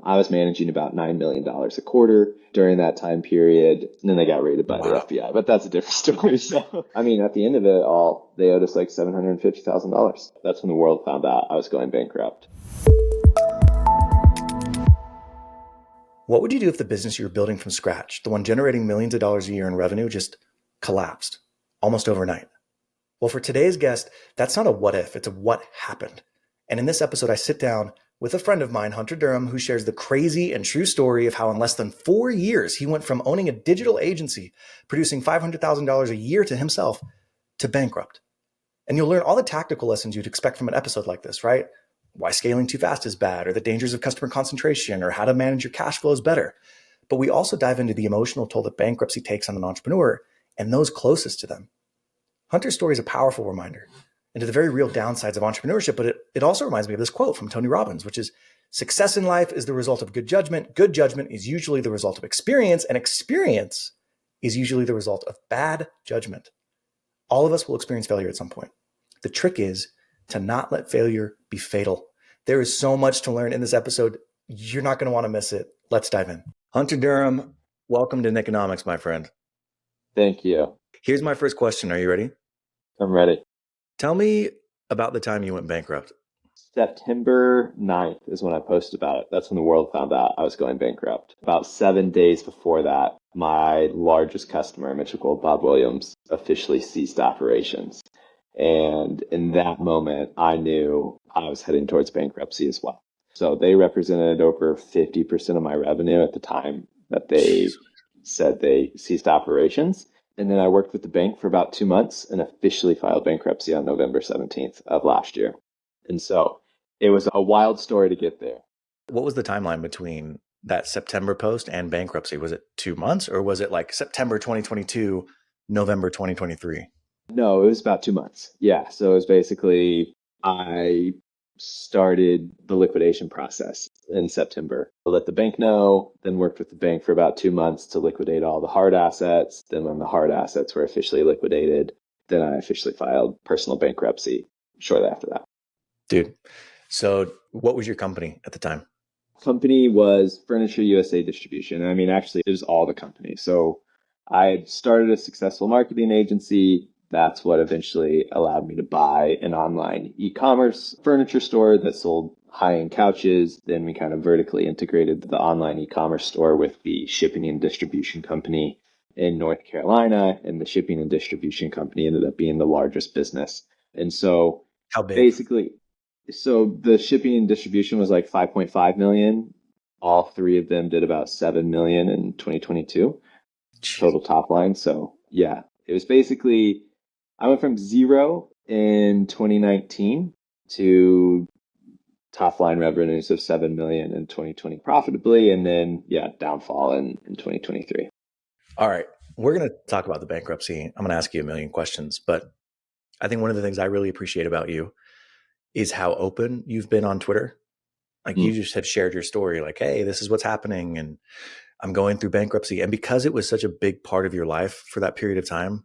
I was managing about $9 million a quarter during that time period. And then they got raided by the FBI, but that's a different story. So, I mean, at the end of it all, they owed us like $750,000. That's when the world found out I was going bankrupt. What would you do if the business you were building from scratch, the one generating millions of dollars a year in revenue, just collapsed almost overnight? Well, for today's guest, that's not a what if, it's a what happened. And in this episode, I sit down with a friend of mine, Hunter Durham, who shares the crazy and true story of how in less than 4 years, he went from owning a digital agency, producing $500,000 a year to himself, to bankrupt. And you'll learn all the tactical lessons you'd expect from an episode like this, right? Why scaling too fast is bad, or the dangers of customer concentration, or how to manage your cash flows better. But we also dive into the emotional toll that bankruptcy takes on an entrepreneur and those closest to them. Hunter's story is a powerful reminder into the very real downsides of entrepreneurship, but it also reminds me of this quote from Tony Robbins, which is, success in life is the result of good judgment. Good judgment is usually the result of experience, and experience is usually the result of bad judgment. All of us will experience failure at some point. The trick is to not let failure be fatal. There is so much to learn in this episode. You're not going to want to miss it. Let's dive in. Hunter Durham, welcome to Nikonomics, my friend. Thank you. Here's my first question. Are you ready? I'm ready. Tell me about the time you went bankrupt. September 9th is when I posted about it. That's when the world found out I was going bankrupt. About 7 days before that, my largest customer, Mitchell Gold Bob Williams, officially ceased operations. And in that moment, I knew I was heading towards bankruptcy as well. So they represented over 50% of my revenue at the time that they said they ceased operations. And then I worked with the bank for about 2 months and officially filed bankruptcy on November 17th of last year. And so it was a wild story to get there. What was the timeline between that September post and bankruptcy? Was it 2 months, or was it like September 2022, November 2023? No, it was about 2 months. Yeah. So it was basically, I started the liquidation process in September. I let the bank know, then worked with the bank for about 2 months to liquidate all the hard assets. Then when the hard assets were officially liquidated, then I officially filed personal bankruptcy shortly after that. Dude, so what was your company at the time? Company was Furniture USA Distribution. I mean, actually, it was all the company. So I had started a successful marketing agency. That's what eventually allowed me to buy an online e-commerce furniture store that sold high-end couches. Then we kind of vertically integrated the online e-commerce store with the shipping and distribution company in North Carolina. And the shipping and distribution company ended up being the largest business. And so how big? Basically, so the shipping and distribution was like 5.5 million. All three of them did about 7 million in 2022 total top line. So yeah, it was basically, I went from zero in 2019 to top line revenues of 7 million in 2020 profitably. And then, yeah, downfall in 2023. All right. We're going to talk about the bankruptcy. I'm going to ask you a million questions, but I think one of the things I really appreciate about you is how open you've been on Twitter. Like you just have shared your story, like, hey, this is what's happening and I'm going through bankruptcy. And because it was such a big part of your life for that period of time,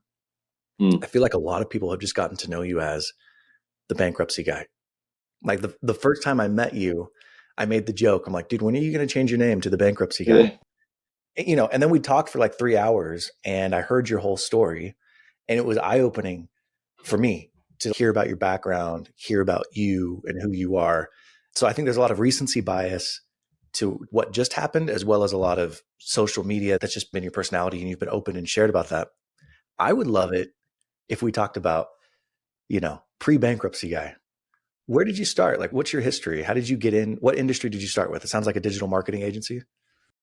I feel like a lot of people have just gotten to know you as the bankruptcy guy. Like the first time I met you, I made the joke. I'm like, dude, when are you going to change your name to the bankruptcy guy? You know, and then we talked for like 3 hours and I heard your whole story and it was eye-opening for me to hear about your background, hear about you and who you are. So I think there's a lot of recency bias to what just happened, as well as a lot of social media that's just been your personality and you've been open and shared about that. I would love it if we talked about, you know, pre-bankruptcy guy. Where did you start? Like, what's your history? How did you get in? What industry did you start with? It sounds like a digital marketing agency.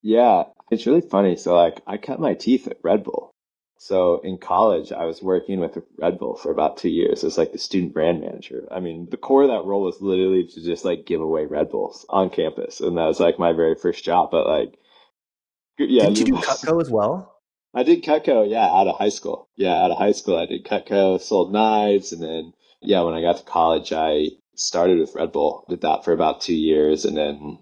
Yeah, it's really funny. So like I cut my teeth at Red Bull. So in college, I was working with Red Bull for about 2 years as like the student brand manager. I mean, the core of that role was literally to just like give away Red Bulls on campus. And that was like my very first job. But like, yeah. Didn't you do Cutco as well? I did Cutco, yeah, out of high school. Yeah, out of high school, I did Cutco, sold knives. And then, yeah, when I got to college, I started with Red Bull, did that for about 2 years. And then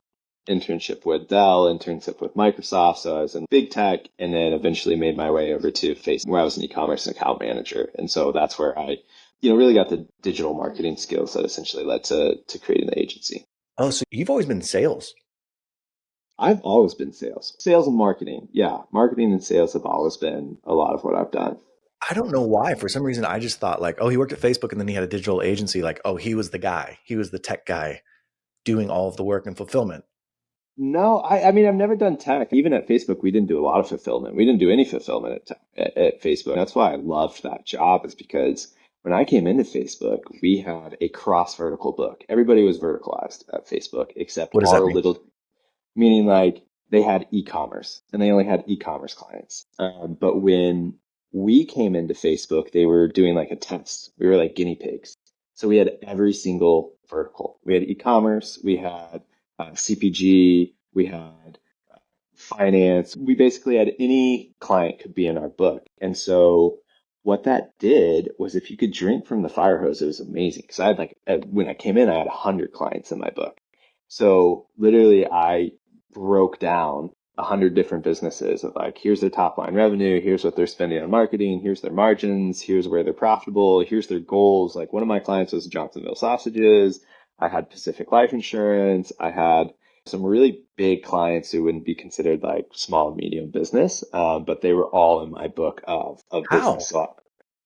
internship with Dell, internship with Microsoft. So I was in big tech and then eventually made my way over to Facebook where I was an e-commerce account manager. And so that's where I, really got the digital marketing skills that essentially led to creating the agency. Oh, so you've always been in sales. I've always been sales. Sales and marketing. Yeah, marketing and sales have always been a lot of what I've done. I don't know why. For some reason, I just thought like, oh, he worked at Facebook and then he had a digital agency. Like, oh, he was the guy. He was the tech guy doing all of the work and fulfillment. No, I mean, I've never done tech. Even at Facebook, we didn't do a lot of fulfillment. We didn't do any fulfillment at Facebook. That's why I loved that job, is because when I came into Facebook, we had a cross vertical book. Everybody was verticalized at Facebook except What does that our mean? little, meaning like they had e-commerce and they only had e-commerce clients. But when we came into Facebook, they were doing like a test. We were like guinea pigs. So we had every single vertical. We had e-commerce, we had CPG, we had finance. We basically had any client could be in our book. And so what that did was, if you could drink from the fire hose, it was amazing. Because I had like, when I came in, I had 100 clients in my book. So literally, I broke down 100 different businesses of like, here's their top line revenue, here's what they're spending on marketing, here's their margins, here's where they're profitable, here's their goals. Like, one of my clients was Johnsonville Sausages. I had Pacific Life Insurance. I had some really big clients who wouldn't be considered like small and medium business, but they were all in my book of business. How? So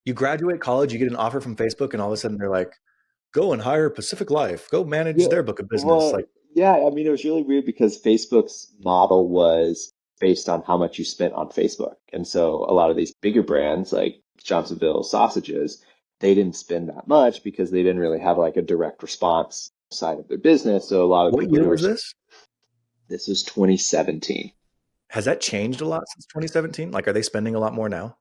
You graduate college, you get an offer from Facebook, and all of a sudden they're like, go and hire Pacific Life, go manage yeah, their book of business. well, Like, yeah, I mean, it was really weird because Facebook's model was based on how much you spent on Facebook. And so a lot of these bigger brands like Johnsonville Sausages, they didn't spend that much because they didn't really have like a direct response side of their business. So a lot of what people year who were, was this? this was 2017. Has that changed a lot since 2017? Like, are they spending a lot more now?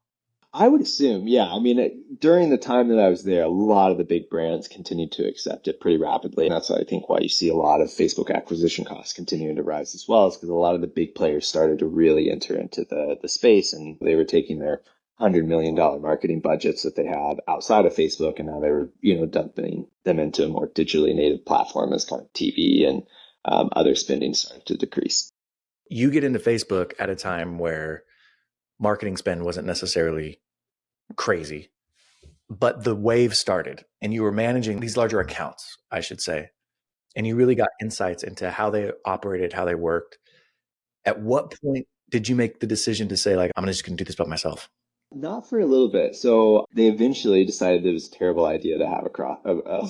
I would assume, yeah. I mean, during the time that I was there, a lot of the big brands continued to accept it pretty rapidly. And that's, I think, why you see a lot of Facebook acquisition costs continuing to rise as well, is because a lot of the big players started to really enter into the space, and they were taking their $100 million marketing budgets that they had outside of Facebook, and now they were, dumping them into a more digitally native platform as kind of TV and other spending started to decrease. You get into Facebook at a time where marketing spend wasn't necessarily crazy, but the wave started and you were managing these larger accounts, I should say. And you really got insights into how they operated, how they worked. At what point did you make the decision to say, like, I'm just going to do this by myself? Not for a little bit. So they eventually decided it was a terrible idea to have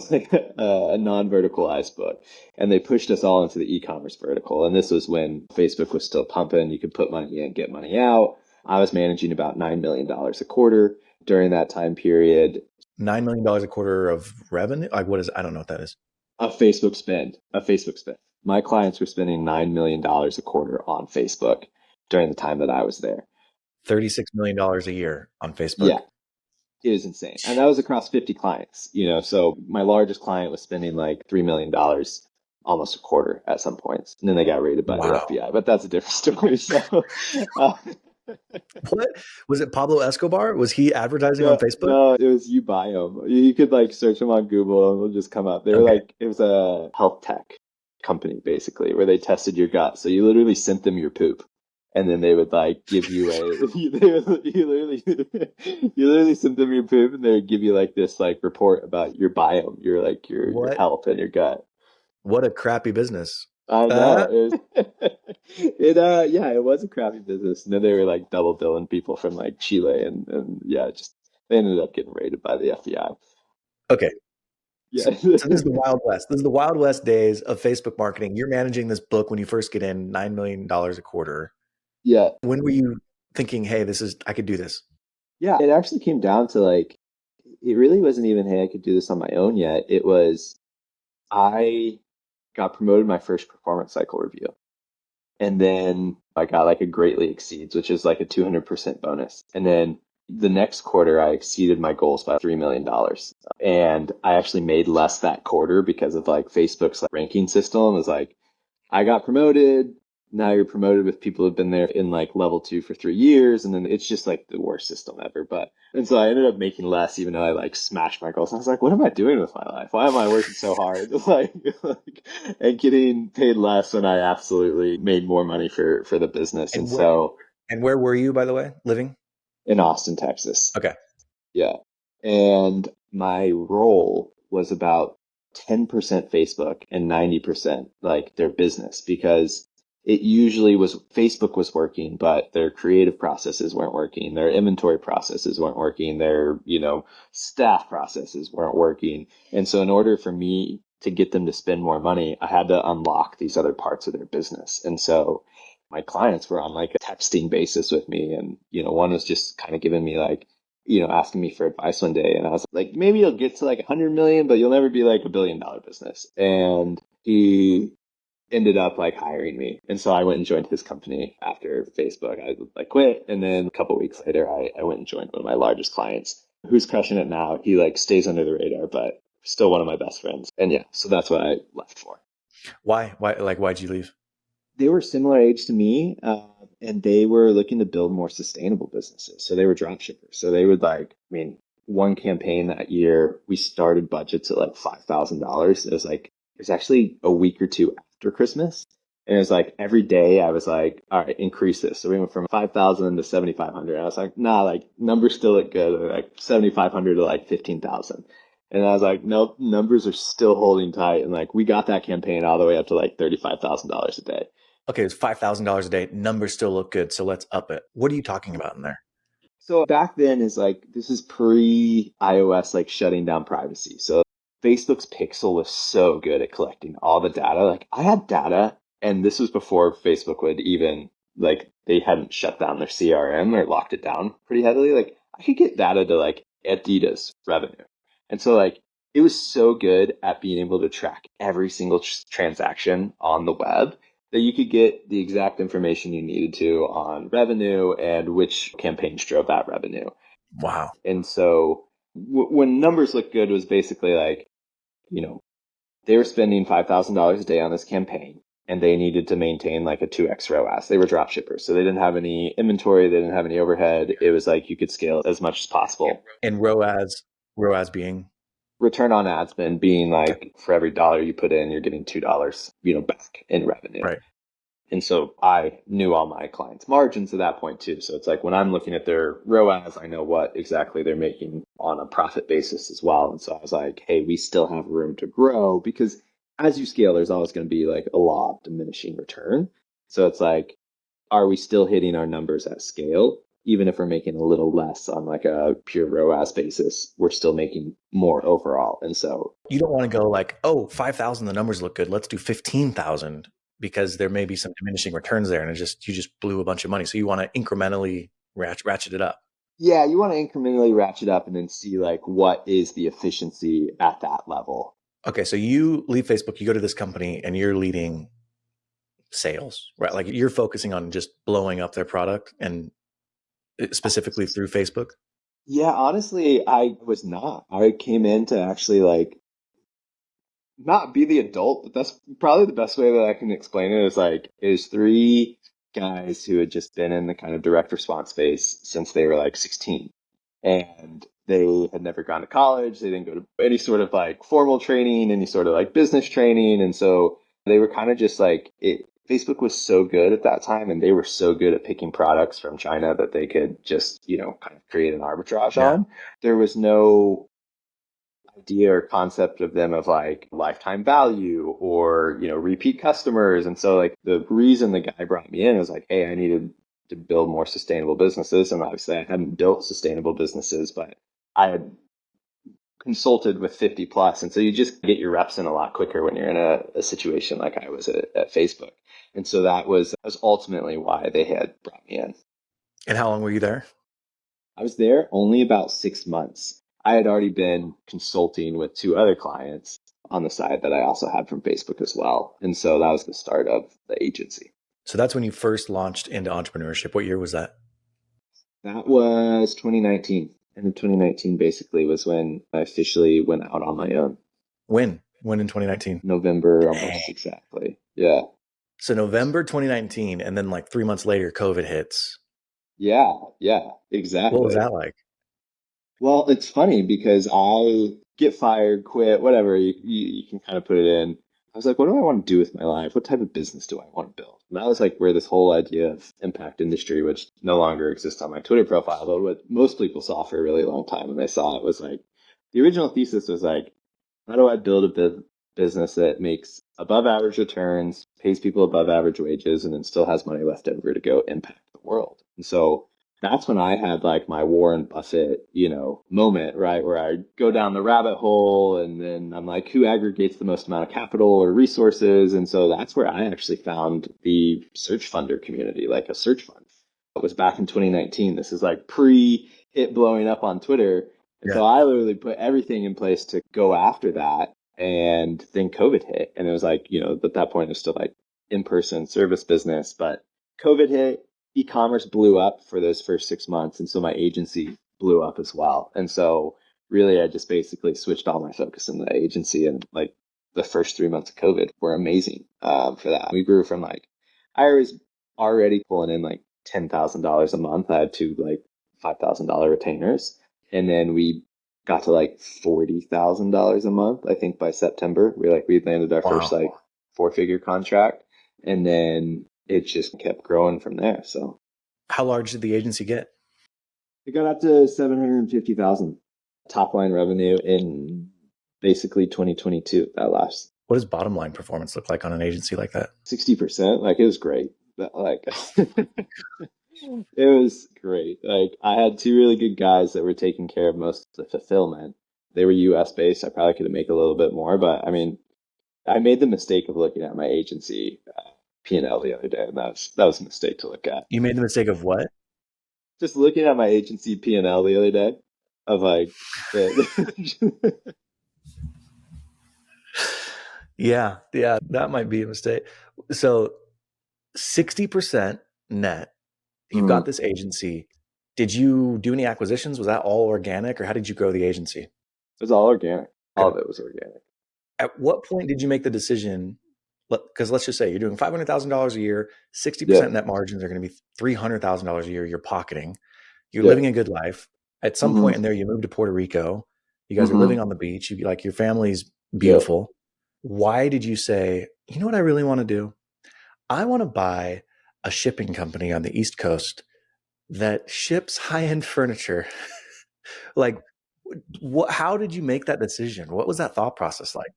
like a non-verticalized book, and they pushed us all into the e-commerce vertical. And this was when Facebook was still pumping. You could put money in, get money out. I was managing about $9 million a quarter during that time period. $9 million a quarter of revenue? Like, what is, I don't know what that is. A Facebook spend. My clients were spending $9 million a quarter on Facebook during the time that I was there. $36 million a year on Facebook. Yeah, it was insane. And that was across 50 clients, So my largest client was spending like $3 million almost a quarter at some points. And then they got raided by the Wow. FBI, but that's a different story. So, uh, What was it? Pablo Escobar? Was he advertising on no, Facebook? no, it was you buy them. You could like search them on Google and they'll just come up. They were Okay. like, it was a health tech company basically where they tested your gut. So you literally sent them your poop. And then they would like give you you literally sent them your poop and they would give you like this like report about your biome, your What? health and your gut. What a crappy business. I know. Uh, Yeah, it was a crappy business. And then they were like double billing people from like Chile and yeah, just they ended up getting raided by the FBI. okay. Yeah. So this is the Wild West. This is the Wild West days of Facebook marketing. You're managing this book when you first get in, $9 million a quarter. Yeah. When were you thinking, hey, I could do this? Yeah. It actually came down to like it really wasn't even, hey, I could do this on my own yet. It was I got promoted my first performance cycle review. And then I got like a greatly exceeds, which is like a 200% bonus. And then the next quarter, I exceeded my goals by $3 million. And I actually made less that quarter because of like Facebook's like ranking system. It was like, I got promoted. Now you're promoted with people who've been there in like level 2 for 3 years. And then it's just like the worst system ever. And so I ended up making less, even though I like smashed my goals. I was like, what am I doing with my life? Why am I working so hard? And getting paid less when I absolutely made more money for the business. And And where, so and where were you, by the way, living? in Austin, Texas. Okay. Yeah. And my role was about 10% Facebook and 90% like their business because it usually was Facebook was working, but their creative processes weren't working. Their inventory processes weren't working. Their, staff processes weren't working. And so in order for me to get them to spend more money, I had to unlock these other parts of their business. And so my clients were on like a texting basis with me. And, one was just kind of giving me like, asking me for advice one day. And I was like, maybe you'll get to like 100 million, but you'll never be like $1 billion business. And he ended up like hiring me. And so I went and joined his company after Facebook. I like quit. And then a couple of weeks later, I went and joined one of my largest clients who's crushing it now. He like stays under the radar, but still one of my best friends. And yeah, so that's what I left for. Why? Like, why'd you leave? They were similar age to me, and they were looking to build more sustainable businesses. So they were drop shippers. So they would one campaign that year, we started budgets at like $5,000. It was actually a week or two after Christmas. And it was like every day I was like, all right, increase this. So we went from 5,000 to 7,500. I was like, nah, like numbers still look good. Like 7,500 to like 15,000. And I was like, nope, numbers are still holding tight. And like we got that campaign all the way up to like $35,000 a day. Okay, it's $5,000 a day. Numbers still look good, so let's up it. What are you talking about in there? So back then is like, this is pre iOS, like shutting down privacy. So Facebook's Pixel was so good at collecting all the data. Like I had data, and this was before Facebook would even, like, they hadn't shut down their CRM or locked it down pretty heavily. Like I could get data to like Adidas revenue. And so like, it was so good at being able to track every single transaction on the web that you could get the exact information you needed to on revenue and which campaigns drove that revenue. Wow. And so when numbers look good, it was basically like, they were spending $5,000 a day on this campaign and they needed to maintain like a 2x ROAS. They were drop shippers. So they didn't have any inventory. They didn't have any overhead. It was like you could scale as much as possible. And ROAS being? Return on ad spend being like for every dollar you put in, you're getting $2, back in revenue. Right. And so I knew all my clients' margins at that point too. So it's like when I'm looking at their ROAS, I know what exactly they're making on a profit basis as well. And so I was like, hey, we still have room to grow because as you scale, there's always going to be like a law of diminishing return. So it's like, are we still hitting our numbers at scale? Even if we're making a little less on like a pure ROAS basis, we're still making more overall. And so you don't want to go like, oh, 5,000, the numbers look good. Let's do 15,000 because there may be some diminishing returns there. And you just blew a bunch of money. So you want to incrementally ratchet it up. Yeah, you want to incrementally ratchet up and then see like what is the efficiency at that level. Okay, so you leave Facebook, you go to this company and you're leading sales, right? Like you're focusing on just blowing up their product and specifically through Facebook? Yeah, honestly, I was not. I came in to actually like not be the adult, but that's probably the best way that I can explain it is like it was three guys who had just been in the kind of direct response space since they were like 16. And they had never gone to college. They didn't go to any sort of like formal training, any sort of like business training. And so they were kind of just like Facebook was so good at that time and they were so good at picking products from China that they could just, kind of create an arbitrage on. There was no idea or concept of them of like lifetime value or, repeat customers. And so like the reason the guy brought me in was like, hey, I needed to build more sustainable businesses. And obviously I hadn't built sustainable businesses, but I had consulted with 50 plus. And so you just get your reps in a lot quicker when you're in a situation like I was at Facebook. And so that was ultimately why they had brought me in. And how long were you there? I was there only about 6 months. I had already been consulting with two other clients on the side that I also had from Facebook as well. And so that was the start of the agency. So that's when you first launched into entrepreneurship. What year was that? That was 2019. End of 2019 basically was when I officially went out on my own. When? When in 2019? November, almost exactly. Yeah. So November 2019, and then like 3 months later, COVID hits. Yeah, exactly. What was that like? Well, it's funny because I get fired, quit, whatever, you can kind of put it in. I was like, what do I want to do with my life? What type of business do I want to build? And that was like where this whole idea of impact industry, which no longer exists on my Twitter profile, but what most people saw for a really long time. And I saw it was like, the original thesis was like, how do I build business that makes above average returns, pays people above average wages, and then still has money left over to go impact the world. And so that's when I had like my Warren Buffett, moment, right? Where I go down the rabbit hole and then I'm like, who aggregates the most amount of capital or resources? And so that's where I actually found the search funder community, like a search fund. It was back in 2019. This is like pre it blowing up on Twitter. And Yeah. so I literally put everything in place to go after that. And then COVID hit. And it was like, at that point, it was still like in person service business. But COVID hit, e-commerce blew up for those first 6 months. And so my agency blew up as well. And so really, I just basically switched all my focus in the agency. And like the first 3 months of COVID were amazing for that. We grew from like, I was already pulling in like $10,000 a month. I had two like $5,000 retainers. And then we got to like $40,000 a month. I think by September, we landed our first Wow. like 4-figure contract, and then it just kept growing from there. So How large did the agency get? it got up to 750,000 top line revenue in basically 2022. That last What does bottom line performance look like on an agency like that? 60%. Like it was great. But, like it was great. Like I had two really good guys that were taking care of most of the fulfillment. They were US based. I probably could have made a little bit more, but I mean, I made the mistake of looking at my agency P&L the other day, and that was a mistake to look at. You made the mistake of what? Just looking at my agency P&L the other day, of like, Yeah, that might be a mistake. So 60% net. You've got this agency. Did you do any acquisitions? Was that all organic, or how did you grow the agency? It was all organic. All of it was organic. At what point did you make the decision? Because let's just say you're doing $500,000 a year, 60% net margins are going to be $300,000 a year you're pocketing. You're living a good life. At some point in there, you moved to Puerto Rico. You guys are living on the beach. Your family's beautiful. Why did you say, you know what I really want to do? I want to buy a shipping company on the East Coast that ships high-end furniture. Like, how did you make that decision? What was that thought process like?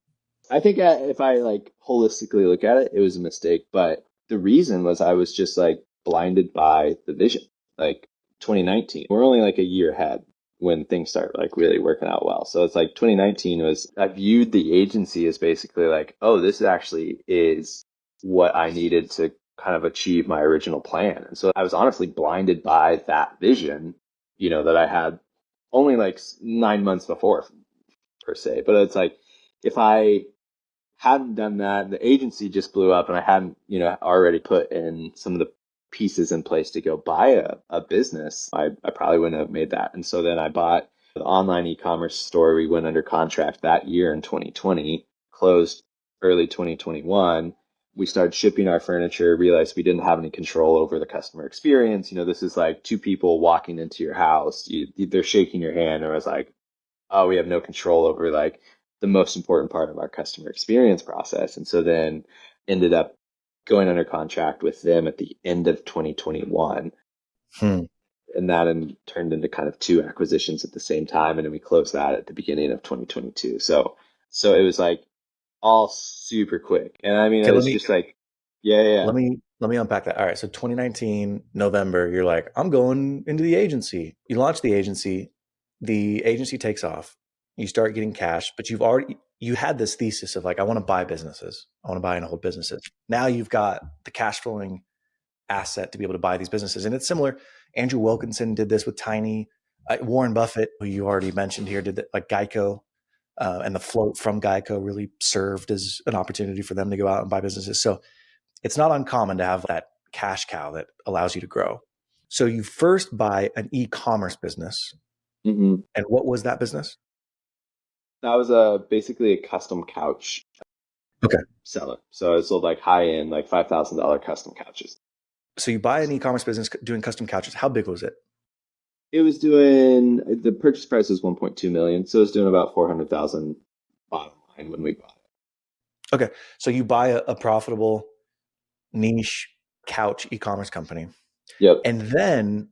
I think if I like holistically look at it, it was a mistake. But the reason was I was just like blinded by the vision. Like 2019, we're only like a year ahead when things start like really working out well. So it's like 2019 was, I viewed the agency as basically like, oh, this actually is what I needed to kind of achieve my original plan. And so I was honestly blinded by that vision, that I had only like 9 months before per se. But it's like, if I hadn't done that, the agency just blew up and I hadn't, already put in some of the pieces in place to go buy a business, I probably wouldn't have made that. And so then I bought the online e-commerce store. We went under contract that year in 2020, closed early 2021. We started shipping our furniture, realized we didn't have any control over the customer experience. This is like two people walking into your house. They're shaking your hand. And I was like, oh, we have no control over like the most important part of our customer experience process. And so then ended up going under contract with them at the end of 2021. And that turned into kind of two acquisitions at the same time. And then we closed that at the beginning of 2022. So it was like all super quick. And I mean, it was just like, yeah. Let me unpack that. All right. So 2019, November, you're like, I'm going into the agency. You launch the agency takes off. You start getting cash, but you had this thesis of like, I want to buy businesses. I want to buy and hold businesses. Now you've got the cash flowing asset to be able to buy these businesses. And it's similar. Andrew Wilkinson did this with Tiny. Warren Buffett, who you already mentioned here, did that, like Geico. And the float from Geico really served as an opportunity for them to go out and buy businesses. So it's not uncommon to have that cash cow that allows you to grow. So you first buy an e-commerce business. And what was that business? That was basically a custom couch seller. So I sold like high-end, like $5,000 custom couches. So you buy an e-commerce business doing custom couches. How big was it? It was doing, the purchase price was 1.2 million. So it was doing about 400,000 bottom line when we bought it. Okay. So you buy a profitable niche couch e-commerce company. Yep. And then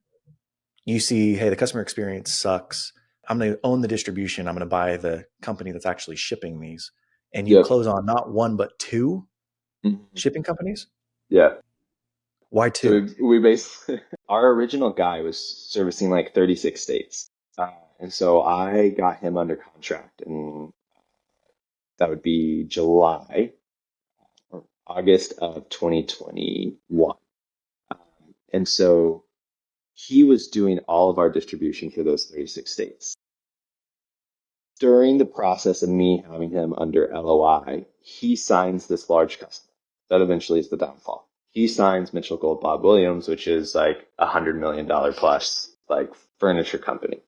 you see, hey, the customer experience sucks. I'm going to own the distribution. I'm going to buy the company that's actually shipping these. and you Yep. close on not one, but two Mhm. shipping companies? Yeah. Why So two? we basically, our original guy was servicing like 36 states. And so I got him under contract, and that would be July or August of 2021. Um, and so he was doing all of our distribution for those 36 states. During the process of me having him under LOI, he signs this large customer. That eventually is the downfall. He signs Mitchell Gold Bob Williams, which is like $100 million plus like furniture company.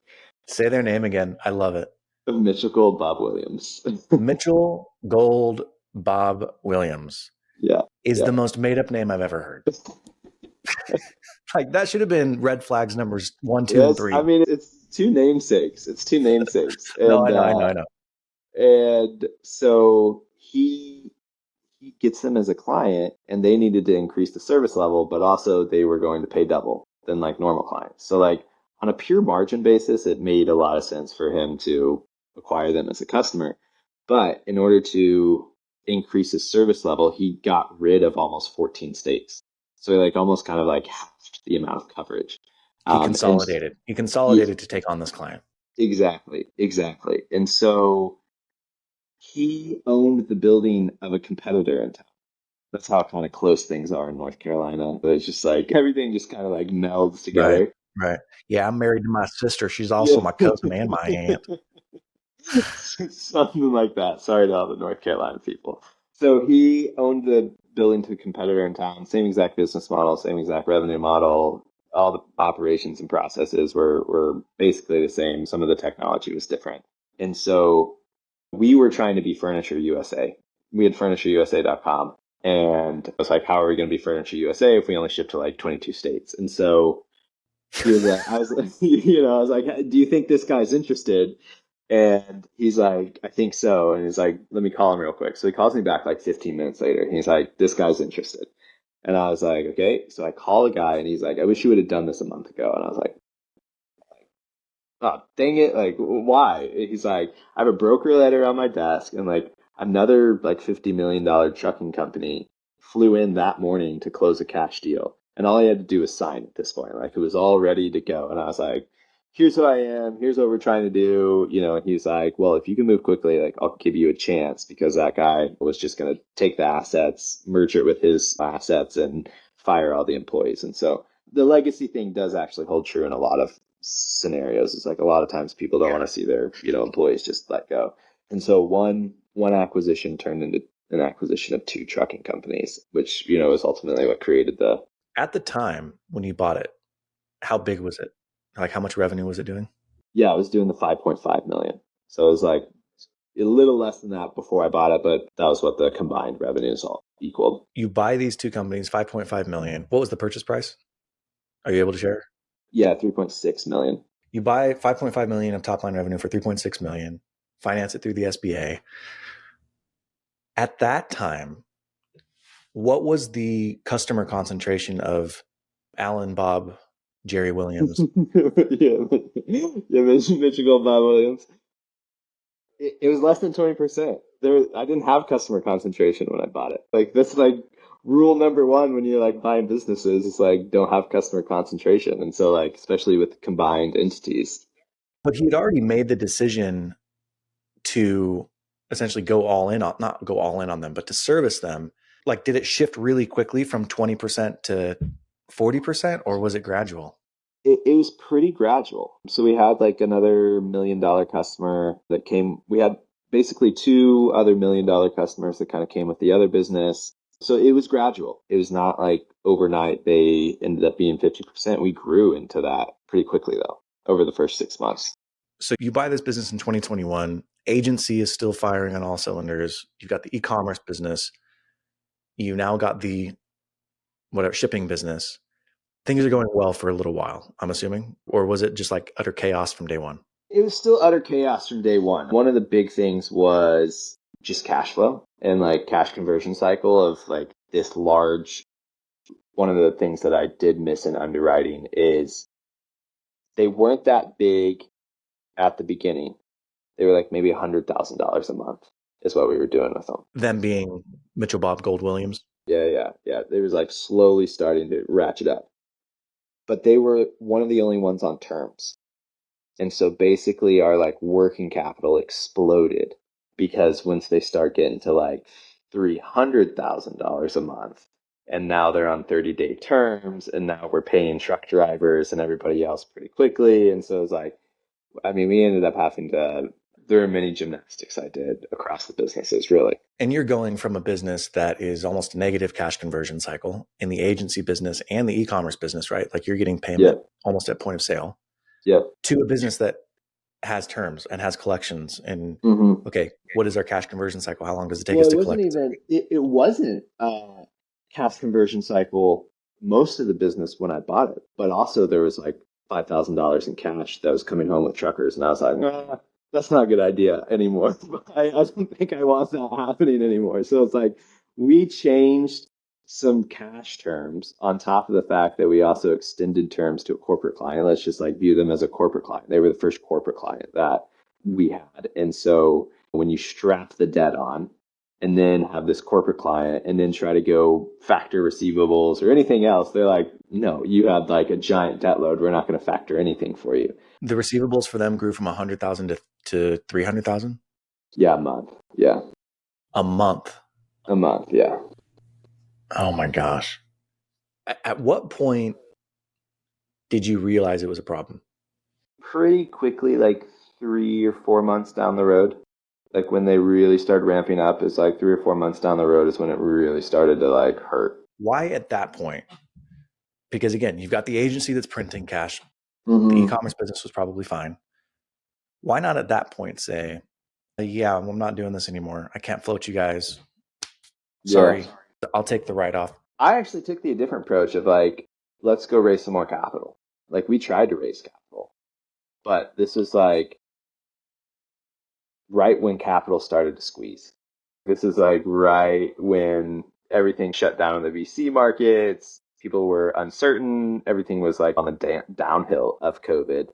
Say their name again. I love it. Mitchell Gold Bob Williams. Mitchell Gold Bob Williams Yeah, is yeah. the most made up name I've ever heard. Like that should have been red flags numbers 1, 2, and Yes, 3. I mean it's two namesakes. It's two namesakes, No, I know. and so he gets them as a client, and they needed to increase the service level, but also they were going to pay double than like normal clients. So like on a pure margin basis, it made a lot of sense for him to acquire them as a customer. But in order to increase his service level, he got rid of almost 14 states. So he like almost kind of like halved the amount of coverage. He And consolidated. He he, consolidated to take on this client. exactly. And so he owned the building of a competitor in town. That's how kind of close things are in North Carolina. But it's just like everything just kind of like melds Right. together. Right. Yeah, I'm married to my sister. She's also Yeah. my cousin and my aunt. Something like that. Sorry to all the North Carolina people. So he owned the building to a competitor in town, same exact business model, same exact revenue model. All the operations and processes were basically the same. Some of the technology was different. And so we were trying to be Furniture USA. We had FurnitureUSA.com. And I was like, how are we going to be Furniture USA if we only ship to like 22 states? And so he was like, I was like, I was like, do you think this guy's interested? And he's like, I think so. And he's like, let me call him real quick. So he calls me back like 15 minutes later. He's like, this guy's interested. And I was like, okay. So I call the guy, and he's like, I wish you would have done this a month ago. And I was like, oh, dang it. Like, why? He's like, I have a broker letter on my desk, and like another like $50 million trucking company flew in that morning to close a cash deal. And all I had to do was sign at this point. Like it was all ready to go. And I was like, here's who I am. Here's what we're trying to do. And he's like, well, if you can move quickly, like I'll give you a chance, because that guy was just going to take the assets, merge it with his assets, and fire all the employees. And so the legacy thing does actually hold true in a lot of scenarios. It's like a lot of times people don't want to see their employees just let go. And so one acquisition turned into an acquisition of two trucking companies, which is ultimately what created the. At the time when you bought it, how big was it? Like how much revenue was it doing? Yeah, I was doing the 5.5 million. So it was like a little less than that before I bought it, but that was what the combined revenues all equaled. You buy these two companies, 5.5 million. What was the purchase price? Are you able to share? Yeah, 3.6 million. You buy 5.5 million of top line revenue for 3.6 million, finance it through the SBA. At that time, what was the customer concentration of Alan, Bob, Jerry Williams? Yeah, Michigan Bob Williams. It was less than 20%. I didn't have customer concentration when I bought it. Like that's like rule number one when you're like buying businesses. It's like don't have customer concentration. And so like especially with combined entities. But he had already made the decision to essentially go all in on, not go all in on them, but to service them. Like, did it shift really quickly from 20% to 40%, or was it gradual? It was pretty gradual. So we had like another $1 million customer that came. We had basically two other $1 million customers that kind of came with the other business. So it was gradual. It was not like overnight they ended up being 50%. We grew into that pretty quickly though over the first 6 months. So you buy this business in 2021. Agency is still firing on all cylinders. You've got the e-commerce business. You now got the shipping business. Things are going well for a little while, I'm assuming, or was it just like utter chaos from day one? It was still utter chaos from day one. One of the big things was just cash flow and like cash conversion cycle of like this large. One of the things that I did miss in underwriting is they weren't that big at the beginning. They were like maybe $100,000 a month. is what we were doing with them. Them being Mitchell, Bob, Gold, Williams. Yeah. They was like slowly starting to ratchet up. But they were one of the only ones on terms. And so basically our like working capital exploded because once they start getting to like $300,000 a month, and now they're on 30-day terms, and now we're paying truck drivers and everybody else pretty quickly. And so it's like, I mean, we ended up having to, there are many gymnastics I did across the businesses, really. And you're going from a business that is almost a negative cash conversion cycle in the agency business and the e-commerce business, right? Like you're getting payment almost at point of sale. To a business that has terms and has collections and okay, what is our cash conversion cycle? How long does it take us to collect? It wasn't cash conversion cycle most of the business when I bought it, but also there was like $5,000 in cash that was coming home with truckers, and I was like, nah, that's not a good idea anymore. I don't think I want that happening anymore. So it's like we changed some cash terms on top of the fact that we also extended terms to a corporate client. Let's just like view them as a corporate client. They were the first corporate client that we had. And so when you strap the debt on and then have this corporate client and then try to go factor receivables or anything else, they're like, no, you have like a giant debt load. We're not going to factor anything for you. The receivables for them grew from 100,000 to 300,000? Yeah, a month. Yeah. A month. Yeah. Oh my gosh. At what point did you realize it was a problem? Pretty quickly, like 3 or 4 months down the road. Like when they really started ramping up, is like 3 or 4 months down the road is when it really started to like hurt. Why at that point? Because again, you've got the agency that's printing cash. The e-commerce business was probably fine. Why not at that point say, yeah, I'm not doing this anymore. I can't float you guys. Sorry, I'll take the write-off. I actually took the different approach of like, let's go raise some more capital. Like we tried to raise capital, but this was like right when capital started to squeeze. This is like right when everything shut down in the VC markets. People were uncertain. Everything was like on the downhill of COVID.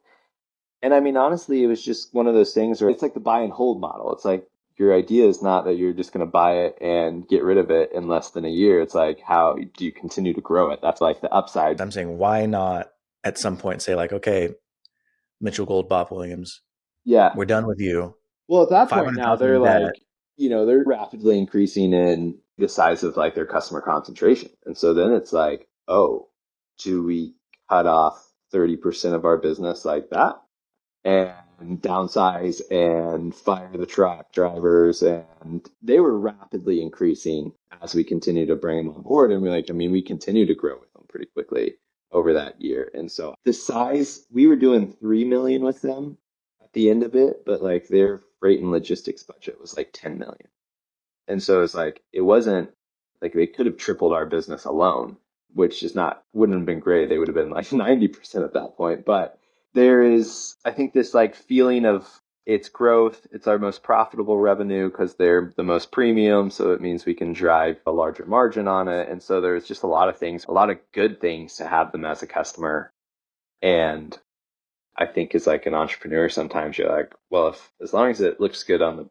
And I mean, honestly, it was just one of those things where it's like the buy and hold model. It's like your idea is not that you're just going to buy it and get rid of it in less than a year. It's like, how do you continue to grow it? That's like the upside. I'm saying, why not at some point say like, okay, Mitchell Gold, Bob Williams, we're done with you. Well, at that point now they're like, they're rapidly increasing in the size of like their customer concentration. And so then it's like, oh, do we cut off 30% of our business like that and downsize and fire the truck drivers? And they were rapidly increasing as we continue to bring them on board. And we continue to grow with them pretty quickly over that year. And so the size, we were doing 3 million with them at the end of it, but like their freight and logistics budget was like 10 million. And so it's like, it wasn't like they could have tripled our business alone, which wouldn't have been great. They would have been like 90% at that point. But there is, I think, this like feeling of its growth. It's our most profitable revenue because they're the most premium. So it means we can drive a larger margin on it. And so there's just a lot of things, a lot of good things to have them as a customer. And I think as like an entrepreneur, sometimes you're like, well, as long as it looks good on the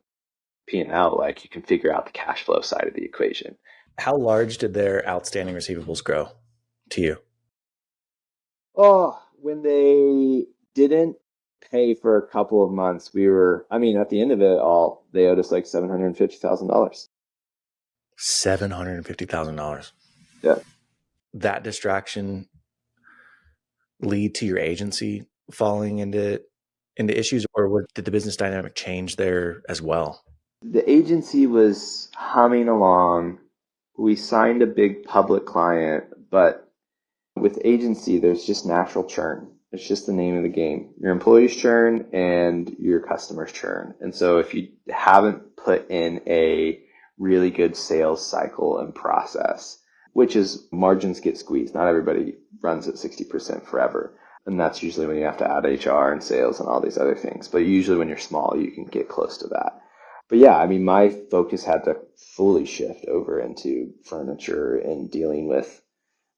P&L, like you can figure out the cash flow side of the equation. How large did their outstanding receivables grow to you? Oh, when they didn't pay for a couple of months, at the end of it all, they owed us like $750,000. $750,000. Yeah. That distraction lead to your agency falling into issues, or did the business dynamic change there as well? The agency was humming along. We signed a big public client, but with agency, there's just natural churn. It's just the name of the game. Your employees churn and your customers churn. And so if you haven't put in a really good sales cycle and process, which is margins get squeezed. Not everybody runs at 60% forever. And that's usually when you have to add HR and sales and all these other things. But usually when you're small, you can get close to that. But yeah, my focus had to fully shift over into furniture and dealing with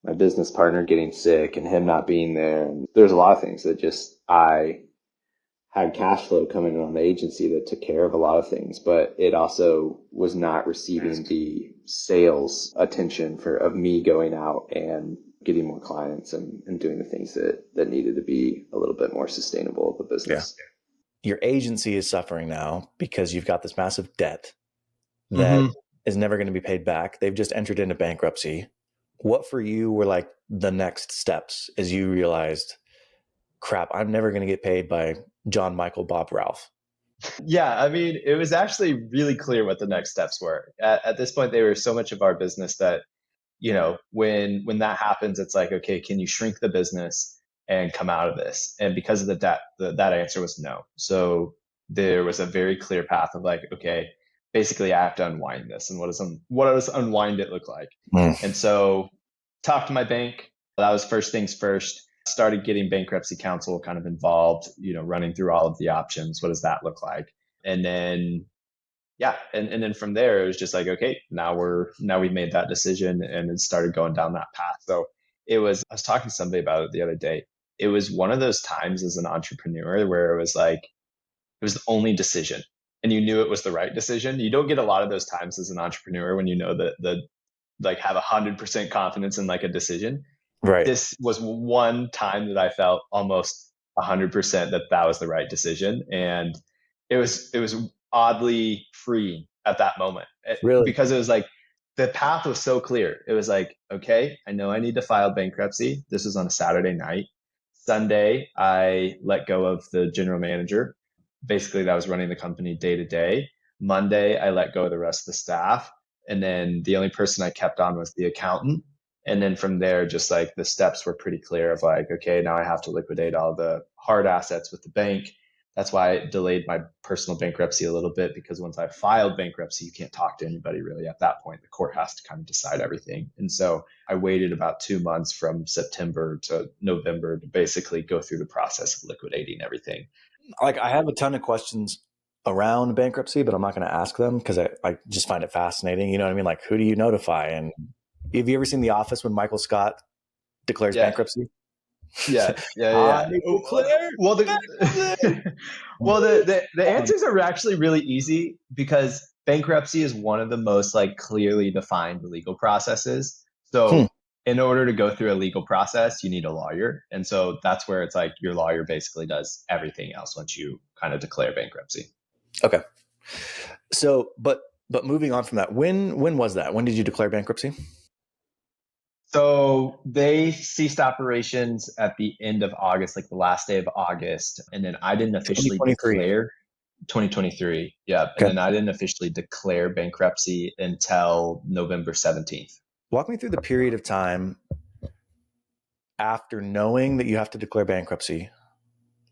my business partner getting sick and him not being there. And there's a lot of things that just I had cash flow coming in on the agency that took care of a lot of things, but it also was not receiving the sales attention of me going out and getting more clients and doing the things that needed to be a little bit more sustainable of the business. Yeah. Your agency is suffering now because you've got this massive debt that Mm-hmm. is never going to be paid back. They've just entered into bankruptcy. What for you were like the next steps as you realized, crap, I'm never going to get paid by John, Michael, Bob, Ralph? Yeah, I mean, it was actually really clear what the next steps were. At this point, they were so much of our business that, when that happens, it's like, okay, can you shrink the business and come out of this? And because of the debt, that answer was no. So there was a very clear path of like, okay, basically I have to unwind this. And what does unwind it look like? And so talked to my bank. That was first things first. Started getting bankruptcy counsel kind of involved, running through all of the options. What does that look like? And then, yeah. And then from there, it was just like, okay, now we've made that decision and it started going down that path. So I was talking to somebody about it the other day. It was one of those times as an entrepreneur where it was like, it was the only decision and you knew it was the right decision. You don't get a lot of those times as an entrepreneur when you know that like have 100% confidence in like a decision. Right. This was one time that I felt almost 100% that was the right decision. And it was oddly freeing at that moment. Really? Because it was like, the path was so clear. It was like, okay, I know I need to file bankruptcy. This was on a Saturday night. Sunday, I let go of the general manager. Basically, that was running the company day to day. Monday, I let go of the rest of the staff. And then the only person I kept on was the accountant. And then from there, just like the steps were pretty clear of like, okay, now I have to liquidate all the hard assets with the bank. That's why I delayed my personal bankruptcy a little bit, because once I filed bankruptcy, you can't talk to anybody really at that point. The court has to kind of decide everything. And so I waited about 2 months from September to November to basically go through the process of liquidating everything. Like, I have a ton of questions around bankruptcy, but I'm not going to ask them because I just find it fascinating. You know what I mean? Like, who do you notify? And have you ever seen The Office when Michael Scott declares bankruptcy? Yeah. Well, the answers are actually really easy because bankruptcy is one of the most like clearly defined legal processes. So in order to go through a legal process, you need a lawyer. And so that's where it's like your lawyer basically does everything else once you kind of declare bankruptcy. Okay. So, but moving on from that, when was that? When did you declare bankruptcy? So they ceased operations at the end of August, like the last day of August. And then I didn't officially declare 2023. Yeah. Okay. And then I didn't officially declare bankruptcy until November 17th. Walk me through the period of time after knowing that you have to declare bankruptcy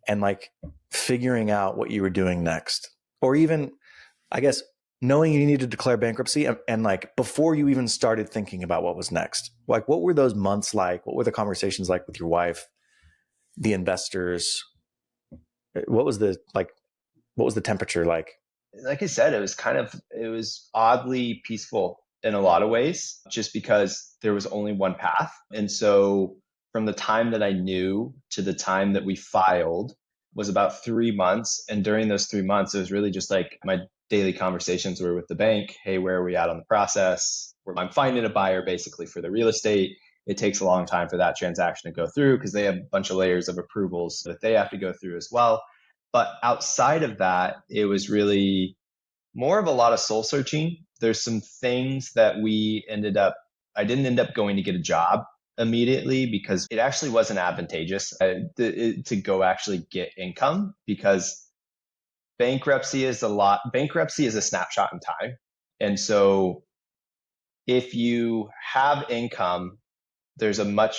and like figuring out what you were doing next, or even, I guess, knowing you need to declare bankruptcy and like before you even started thinking about what was next. Like, what were those months like? What were the conversations like with your wife, the investors? What was the temperature like? Like I said, it was oddly peaceful in a lot of ways, just because there was only one path. And so from the time that I knew to the time that we filed was about 3 months. And during those 3 months, it was really just like my daily conversations were with the bank. Hey, where are we at on the process? I'm finding a buyer basically for the real estate. It takes a long time for that transaction to go through because they have a bunch of layers of approvals that they have to go through as well. But outside of that, it was really more of a lot of soul searching. There's some things that I didn't end up going to get a job immediately because it actually wasn't advantageous to go actually get income, because bankruptcy is a snapshot in time. And so if you have income, there's a much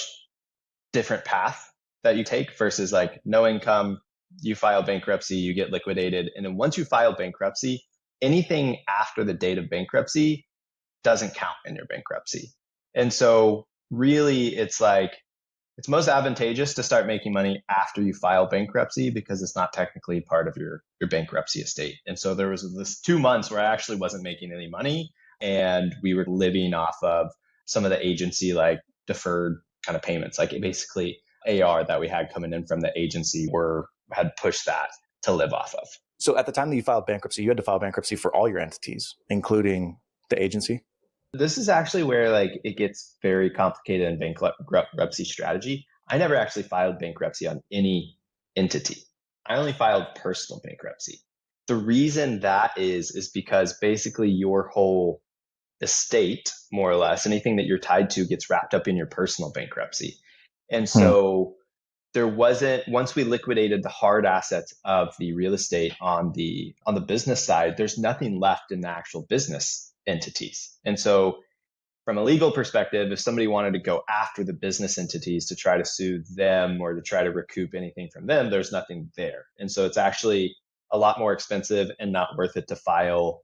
different path that you take versus like no income, you file bankruptcy, you get liquidated. And then once you file bankruptcy, anything after the date of bankruptcy doesn't count in your bankruptcy. And so really it's most advantageous to start making money after you file bankruptcy because it's not technically part of your bankruptcy estate. And so there was this 2 months where I actually wasn't making any money and we were living off of some of the agency like deferred kind of payments, like basically AR that we had coming in from the agency had pushed that. to live off of. So at the time that you filed bankruptcy, you had to file bankruptcy for all your entities, including the agency? This is actually where like it gets very complicated in bankruptcy strategy. I never actually filed bankruptcy on any entity. I only filed personal bankruptcy. The reason that is because basically your whole estate, more or less, anything that you're tied to gets wrapped up in your personal bankruptcy. And so there wasn't, once we liquidated the hard assets of the real estate on the business side, there's nothing left in the actual business entities. And so from a legal perspective, if somebody wanted to go after the business entities to try to sue them or to try to recoup anything from them, there's nothing there. And so it's actually a lot more expensive and not worth it to file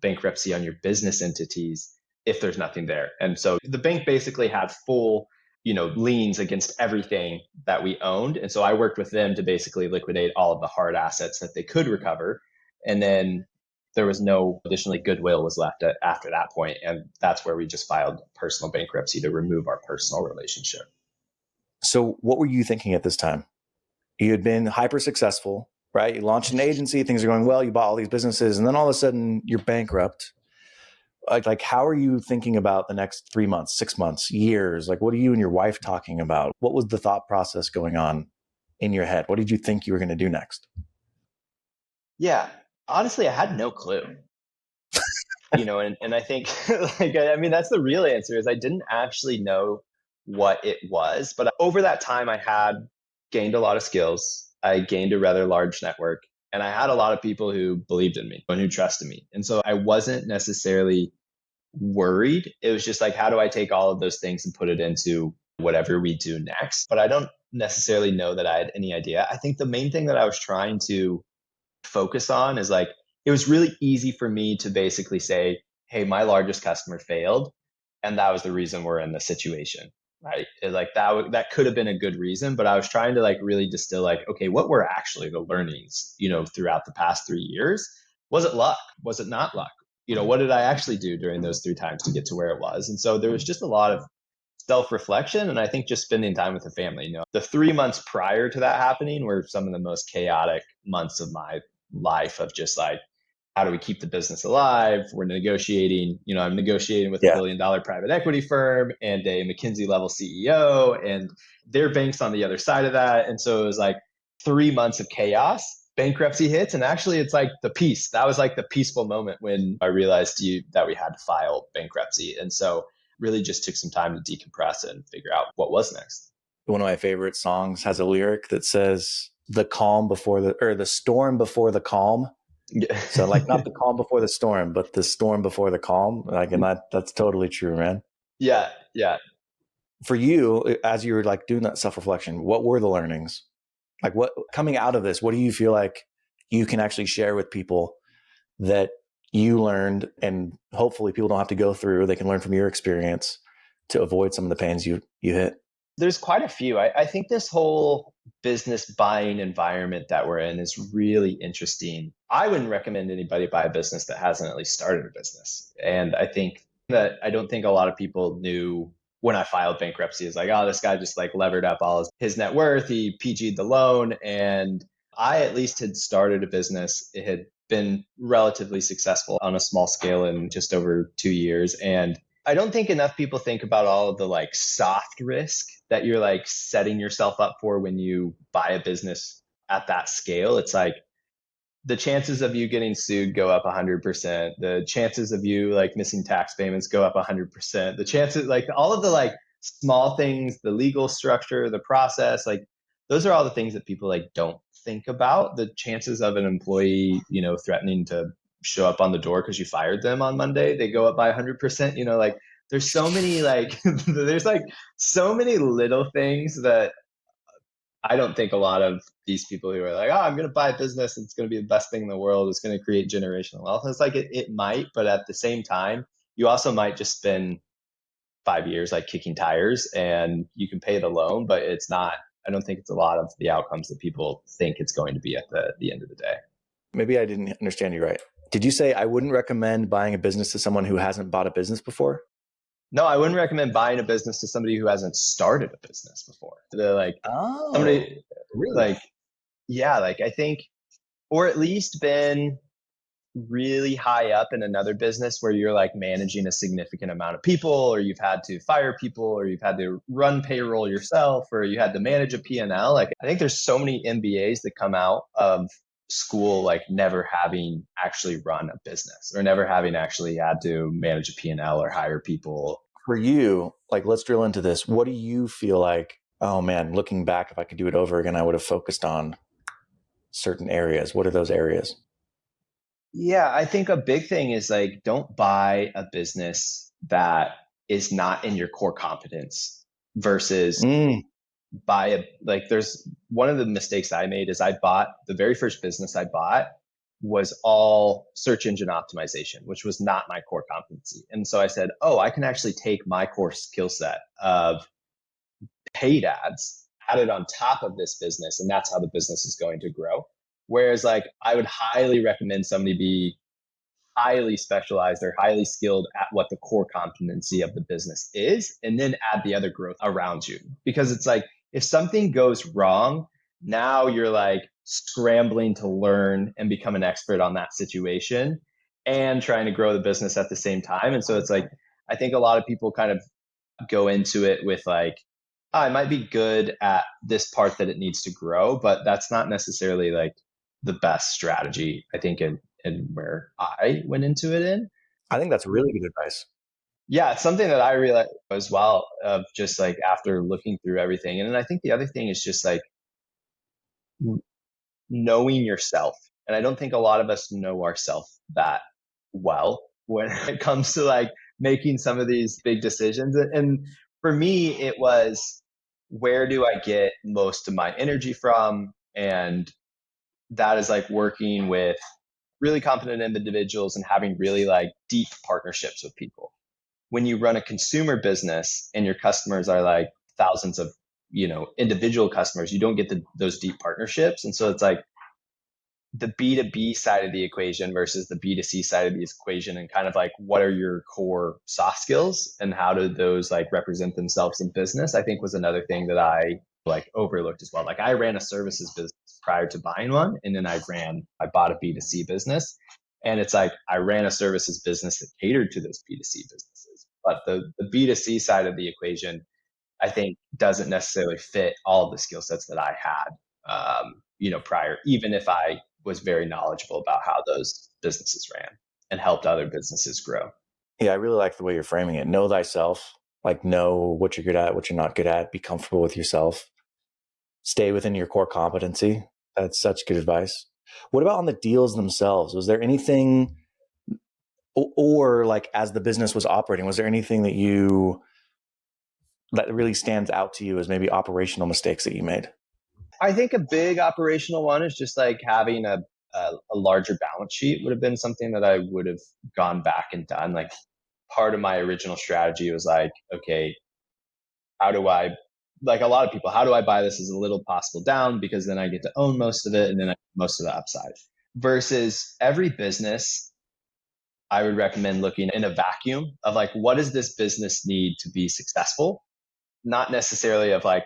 bankruptcy on your business entities if there's nothing there. And so the bank basically had full, liens against everything that we owned. And so I worked with them to basically liquidate all of the hard assets that they could recover. And then there was no additionally goodwill was left after that point. And that's where we just filed personal bankruptcy to remove our personal relationship. So what were you thinking at this time? You had been hyper successful, right? You launched an agency, things are going well, you bought all these businesses, and then all of a sudden you're bankrupt. Like how are you thinking about the next 3 months, 6 months, years? Like what are you and your wife talking about? What was the thought process going on in your head? What did you think you were going to do next? Yeah, honestly, I had no clue. And I think that's the real answer is I didn't actually know what it was. But over that time, I had gained a lot of skills. I gained a rather large network, and I had a lot of people who believed in me and who trusted me. And so I wasn't necessarily worried. It was just like, how do I take all of those things and put it into whatever we do next? But I don't necessarily know that I had any idea. I think the main thing that I was trying to focus on is like, it was really easy for me to basically say, hey, my largest customer failed. And that was the reason we're in this situation, right? Like that could have been a good reason, but I was trying to like really distill like, okay, what were actually the learnings, throughout the past 3 years? Was it luck? Was it not luck? What did I actually do during those 3 times to get to where it was? And so there was just a lot of self-reflection, and I think just spending time with the family. The 3 months prior to that happening were some of the most chaotic months of my life of just like, how do we keep the business alive? We're negotiating, I'm negotiating with a $1 billion private equity firm and a McKinsey level CEO, and their bank's on the other side of that. And so it was like 3 months of chaos. Bankruptcy hits, and actually it's like the peace. That was like the peaceful moment when I realized that we had to file bankruptcy. And so really just took some time to decompress and figure out what was next. One of my favorite songs has a lyric that says the storm before the calm. So like not the calm before the storm, but the storm before the calm. Like, and that's totally true, man. Yeah. For you, as you were like doing that self-reflection, what were the learnings? Like what coming out of this, what do you feel like you can actually share with people that you learned and hopefully people don't have to go through, they can learn from your experience to avoid some of the pains you hit? There's quite a few. I think this whole business buying environment that we're in is really interesting. I wouldn't recommend anybody buy a business that hasn't at least started a business. And I don't think a lot of people knew when I filed bankruptcy is like, oh, this guy just like levered up all his net worth. He PG'd the loan. And I at least had started a business. It had been relatively successful on a small scale in just over 2 years. And I don't think enough people think about all of the like soft risk that you're like setting yourself up for when you buy a business at that scale. It's like the chances of you getting sued go up 100%. The chances of you like missing tax payments go up 100%. The chances, like all of the like small things, the legal structure, the process, like those are all the things that people like don't think about. The chances of an employee, threatening to show up on the door because you fired them on Monday, they go up by 100%. Like there's so many like there's like so many little things that I don't think a lot of these people who are like, oh, I'm going to buy a business, it's going to be the best thing in the world, it's going to create generational wealth. It's like it might, but at the same time, you also might just spend 5 years like kicking tires and you can pay the loan, but it's not. I don't think it's a lot of the outcomes that people think it's going to be at the end of the day. Maybe I didn't understand you right. Did you say I wouldn't recommend buying a business to someone who hasn't bought a business before? No, I wouldn't recommend buying a business to somebody who hasn't started a business before. They're like, oh, somebody really? like, yeah, like I think or at least been really high up in another business where you're like managing a significant amount of people, or you've had to fire people, or you've had to run payroll yourself, or you had to manage a P&L. Like, I think there's so many MBAs that come out of school like never having actually run a business or never having actually had to manage a P&L or hire people. For you, like, let's drill into this. What do you feel like, oh man, looking back, if I could do it over again, I would have focused on certain areas? What are those areas? Yeah, I think a big thing is like, don't buy a business that is not in your core competence versus buy a, like, there's one of the mistakes I made is I bought the very first business I bought was all search engine optimization, which was not my core competency. And so I said, oh, I can actually take my core skill set of paid ads, add it on top of this business, and that's how the business is going to grow. Whereas like I would highly recommend somebody be highly specialized or highly skilled at what the core competency of the business is, and then add the other growth around you. Because it's like, if something goes wrong, now you're like scrambling to learn and become an expert on that situation and trying to grow the business at the same time. And so it's like, I think a lot of people kind of go into it with like, oh, I might be good at this part that it needs to grow, but that's not necessarily like the best strategy, I think, in where I went into it in. I think that's really good advice. Yeah, it's something that I realized as well, of just like after looking through everything. And then I think the other thing is just like knowing yourself. And I don't think a lot of us know ourselves that well when it comes to like making some of these big decisions. And for me, it was, where do I get most of my energy from? And that is like working with really competent individuals and having really like deep partnerships with people. When you run a consumer business and your customers are like thousands of, individual customers, you don't get those deep partnerships. And so it's like the B2B side of the equation versus the B2C side of the equation, and kind of like, what are your core soft skills and how do those like represent themselves in business, I think was another thing that I like overlooked as well. Like, I ran a services business prior to buying one, and then I bought a B2C business. And it's like, I ran a services business that catered to those B2C businesses. But the B2C side of the equation, I think, doesn't necessarily fit all of the skill sets that I had, prior, even if I was very knowledgeable about how those businesses ran and helped other businesses grow. Yeah, I really like the way you're framing it. Know thyself, like know what you're good at, what you're not good at, be comfortable with yourself, stay within your core competency. That's such good advice. What about on the deals themselves? Was there anything, or like as the business was operating, was there anything that really stands out to you as maybe operational mistakes that you made? I think a big operational one is just like having a larger balance sheet would have been something that I would have gone back and done. Like, part of my original strategy was like, okay, how do I, like a lot of people, how do I buy this as a little possible down? Because then I get to own most of it, and then I get most of the upside. Versus every business, I would recommend looking in a vacuum of like, what does this business need to be successful? Not necessarily of like,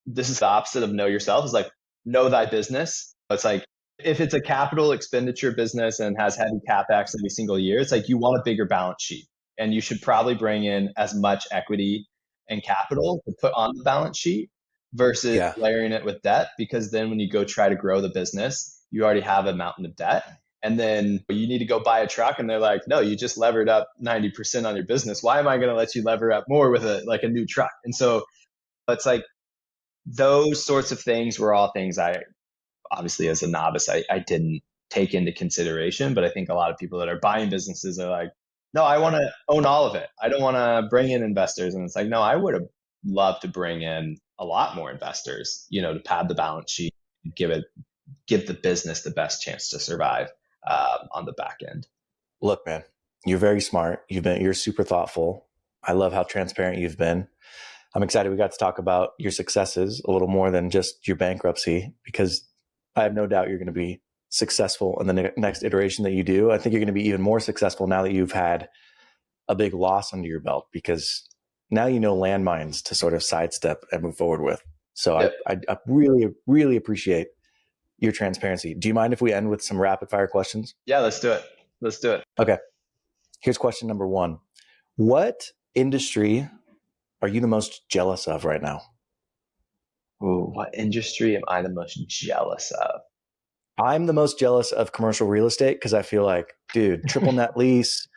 this is the opposite of know yourself. It's like, know thy business. It's like, if it's a capital expenditure business and has heavy capex every single year, it's like, you want a bigger balance sheet, and you should probably bring in as much equity and capital to put on the balance sheet versus layering it with debt. Because then when you go try to grow the business, you already have a mountain of debt. And then you need to go buy a truck, and they're like, no, you just levered up 90% on your business. Why am I going to let you lever up more with a new truck? And so it's like, those sorts of things were all things I, obviously as a novice, I didn't take into consideration. But I think a lot of people that are buying businesses are like, no, I want to own all of it. I don't want to bring in investors. And it's like, no, I would have loved to bring in a lot more investors, to pad the balance sheet, give the business the best chance to survive on the back end. Look, man, you're very smart. You're super thoughtful. I love how transparent you've been. I'm excited we got to talk about your successes a little more than just your bankruptcy, because I have no doubt you're going to be successful in the next iteration that you do. I think you're going to be even more successful now that you've had a big loss under your belt, because now you know landmines to sort of sidestep and move forward with. So yep. I really, really appreciate your transparency. Do you mind if we end with some rapid fire questions? Yeah, let's do it. Let's do it. Okay. Here's question number 1. What industry are you the most jealous of right now? Ooh, what industry am I the most jealous of? I'm the most jealous of commercial real estate because I feel like, dude, triple net lease,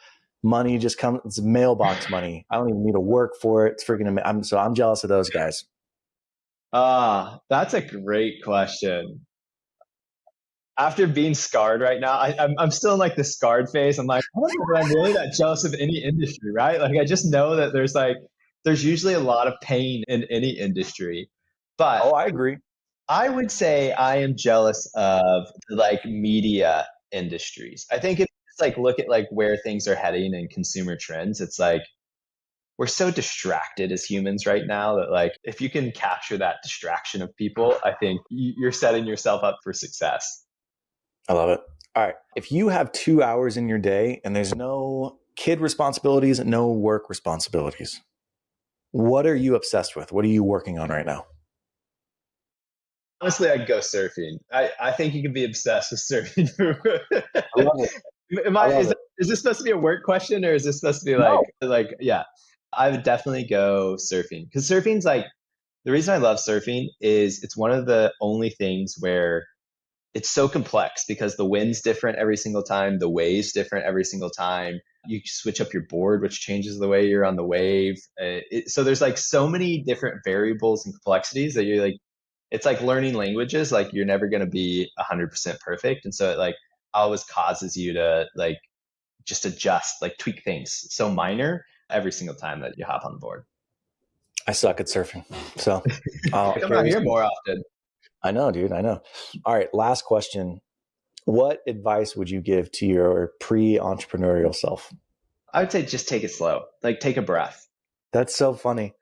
money just comes, it's mailbox money. I don't even need to work for it. It's freaking, I'm jealous of those guys. That's a great question. After being scarred right now, I'm still in like the scarred phase. I'm like, I don't know that I'm really that jealous of any industry, right? Like I just know that there's usually a lot of pain in any industry. But Oh, I agree. I would say I am jealous of the like media industries. I think it's like look at like where things are heading and consumer trends. It's like we're so distracted as humans right now that like if you can capture that distraction of people, I think you're setting yourself up for success. I love it. All right. If you have 2 hours in your day and there's no kid responsibilities, no work responsibilities, what are you obsessed with? What are you working on right now? Honestly, I'd go surfing. I think you can be obsessed with surfing. I love it. Is this supposed to be a work question or is this supposed to be No. yeah. I would definitely go surfing because surfing's like the reason I love surfing is it's one of the only things where it's so complex because the wind's different every single time, the wave's different every single time. You switch up your board, which changes the way you're on the wave. So there's like so many different variables and complexities that you're like, it's like learning languages. Like you're never going to be 100% perfect, and so it like always causes you to like just adjust, like tweak things so minor every single time that you hop on the board. I suck at surfing. So Come out here more often. I know, dude. I know. All right. Last question. What advice would you give to your pre-entrepreneurial self? I would say just take it slow. Like take a breath. That's so funny.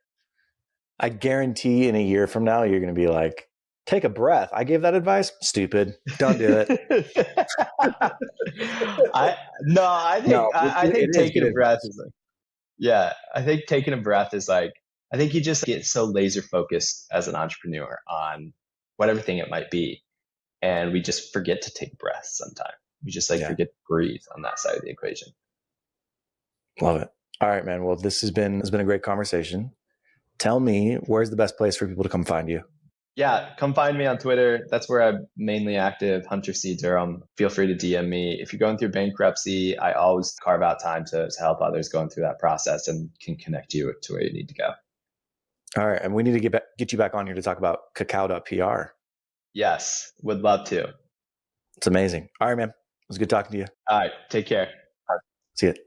I guarantee in a year from now, you're going to be like, take a breath. I gave that advice. Stupid. Don't do it. I think taking a breath is like, yeah, I think taking a breath is like, I think you just get so laser focused as an entrepreneur on whatever thing it might be. And we just forget to take breaths sometimes. We just like forget to breathe on that side of the equation. Love it. All right, man. Well, this has been a great conversation. Tell me, where's the best place for people to come find you? Yeah, come find me on Twitter. That's where I'm mainly active, Hunter C. Durham. Feel free to DM me. If you're going through bankruptcy, I always carve out time to help others going through that process and can connect you to where you need to go. All right. And we need to get you back on here to talk about cacao.pr. Yes, would love to. It's amazing. All right, man. It was good talking to you. All right, take care. See you.